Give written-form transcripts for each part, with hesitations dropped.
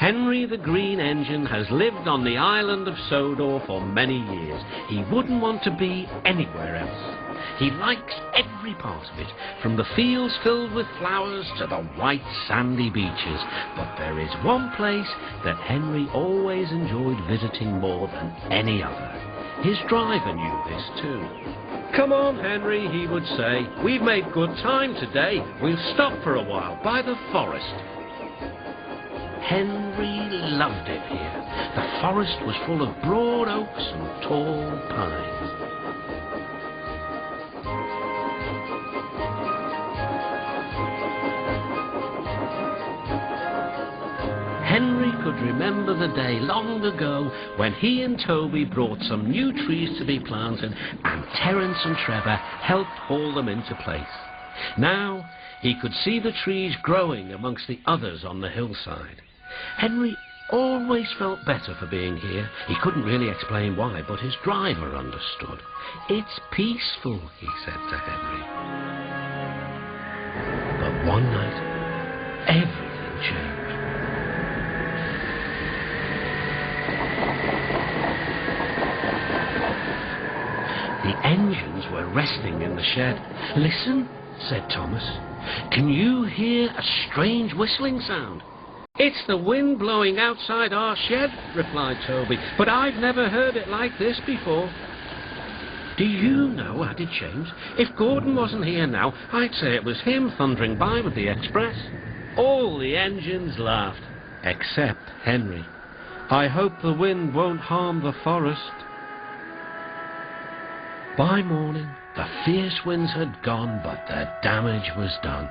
Henry the Green Engine has lived on the island of Sodor for many years. He wouldn't want to be anywhere else. He likes every part of it, from the fields filled with flowers to the white sandy beaches. But there is one place that Henry always enjoyed visiting more than any other. His driver knew this too. "Come on, Henry," he would say. "We've made good time today. We'll stop for a while by the forest." Henry loved it here. The forest was full of broad oaks and tall pines. Henry could remember the day long ago when he and Toby brought some new trees to be planted and Terence and Trevor helped haul them into place. Now he could see the trees growing amongst the others on the hillside. Henry always felt better for being here. He couldn't really explain why, but his driver understood. "It's peaceful," he said to Henry. But one night, everything changed. The engines were resting in the shed. "Listen," said Thomas. "Can you hear a strange whistling sound?" "It's the wind blowing outside our shed," replied Toby, "but I've never heard it like this before." "Do you know," added James, "if Gordon wasn't here now, I'd say it was him thundering by with the express." All the engines laughed, except Henry. "I hope the wind won't harm the forest." By morning, the fierce winds had gone, but the damage was done.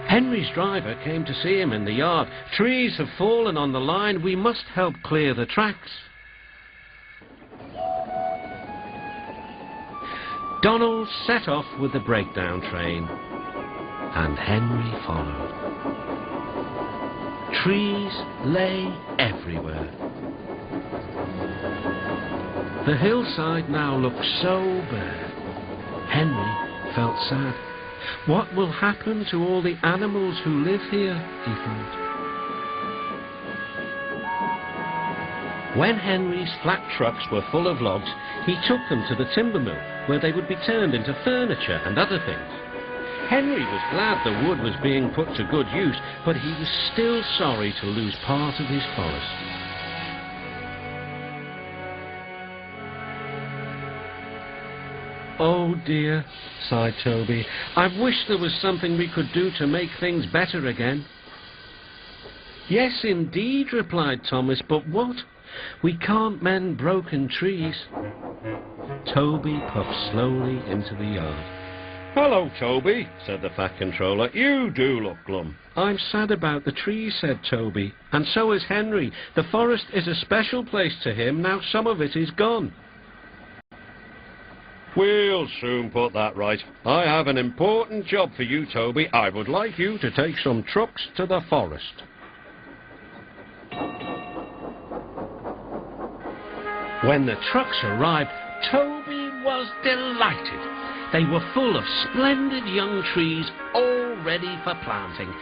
Henry's driver came to see him in the yard. "Trees have fallen on the line. We must help clear the tracks." Donald set off with the breakdown train, and Henry followed. Trees lay everywhere. The hillside now looked so bare. Henry felt sad. What will happen to all the animals who live here, he thought. When Henry's flat trucks were full of logs, he took them to the timber mill, where they would be turned into furniture and other things. Henry was glad the wood was being put to good use, but he was still sorry to lose part of his forest. "Oh dear," sighed Toby, "I wish there was something we could do to make things better again." "Yes, indeed," replied Thomas, "but what? We can't mend broken trees." Toby puffed slowly into the yard. "Hello, Toby," said the Fat Controller. "You do look glum." "I'm sad about the trees," said Toby, "and so is Henry. The forest is a special place to him. Now some of it is gone." "We'll soon put that right. I have an important job for you, Toby. I would like you to take some trucks to the forest." When the trucks arrived, Toby was delighted. They were full of splendid young trees, all ready for planting.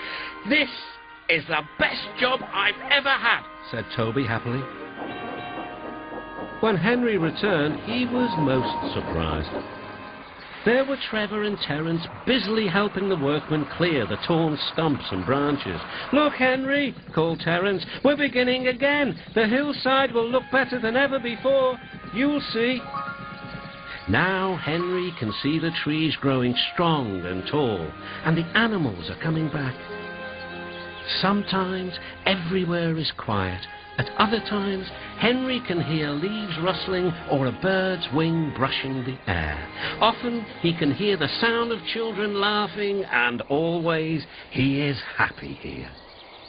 "This is the best job I've ever had," said Toby happily. When Henry returned, he was most surprised. There were Trevor and Terence busily helping the workmen clear the torn stumps and branches. "Look, Henry," called Terence, "we're beginning again. The hillside will look better than ever before. You'll see." Now Henry can see the trees growing strong and tall, and the animals are coming back. Sometimes everywhere is quiet. At other times, Henry can hear leaves rustling or a bird's wing brushing the air. Often he can hear the sound of children laughing, and always he is happy here.